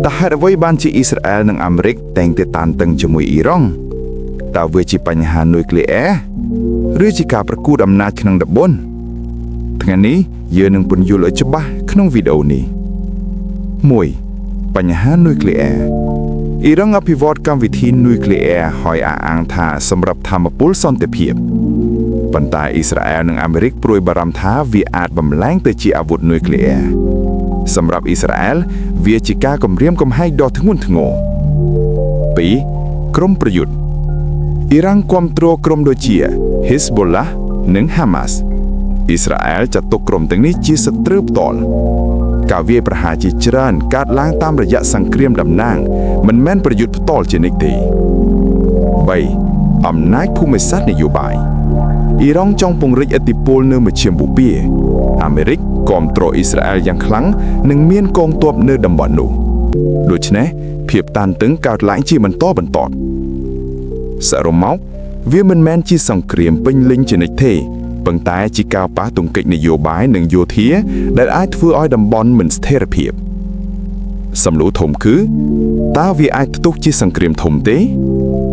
แต่เหตุអ្វីបានជាអ៊ីស្រាអែលនិងអាមេរិកតែងតែតានតឹងជាមួយអ៊ីរ៉ង់តើវាជាបញ្ហានុយក្លេអ៊ែរឬជាការប្រកួតអំណាចក្នុងតំបន់ថ្ងៃនេះយើងនឹងពន្យល់ឲ្យច្បាស់ក្នុងវីដេអូនេះ 1. បញ្ហានុយក្លេអ៊ែរអ៊ីរ៉ង់អភិវឌ្ឍកម្មវិធីនុយក្លេអ៊ែរហើយអះអាងថាសម្រាប់ថាមពលសន្តិភាពប៉ុន្តែអ៊ីស្រាអែលនិងអាមេរិកព្រួយបារម្ភថាវាអាចបំលែងទៅជាអាវុធនុយក្លេអ៊ែរសម្រាប់អ៊ីស្រាអែលវាជាការគំរាមកំហែងដ៏ធ្ងន់ធ្ងរ 2. ក្រុមប្រយុទ្ធអ៊ីរ៉ង់គាំទ្រក្រុមដូចជា Hezbollah និង Hamas អ៊ីស្រាអែលចាត់ទុកក្រុមទាំងនេះជាសត្រូវផ្ទាល់ការវាយប្រហារជាច្រើនកើតឡើងតាមរយៈសង្គ្រាមតំណាងមិនមែនប្រយុទ្ធផ្ទាល់ជានិច្ចទេ 3. អំណាចភូមិសាស្ត្រនយោបាយអ៊ីរ៉ង់ចង់ពង្រីកឥទ្ធិពលនៅមជ្ឈមបូព៌ាអាមេរិកគាំទ្រអ៊ីស្រាអែលយ៉ាងខ្លាំងនិងមានកងទ័ពនៅតំបន់នោះដូច្នេះភាពតានតឹងកើតឡើងជាបន្តបន្ទាប់សរុបមកវាមិនមែនជាសង្គ្រាមពេញលេញជានិច្ចទេប៉ុន្តែជាការប៉ះទង្គិចនយោបាយនិងយោធាដែលអាចធ្វើឲ្យតំបន់មិនស្ថិរភាពសំណួរធំគឺតើវាអាចផ្ទុះជាសង្គ្រាមធំទេ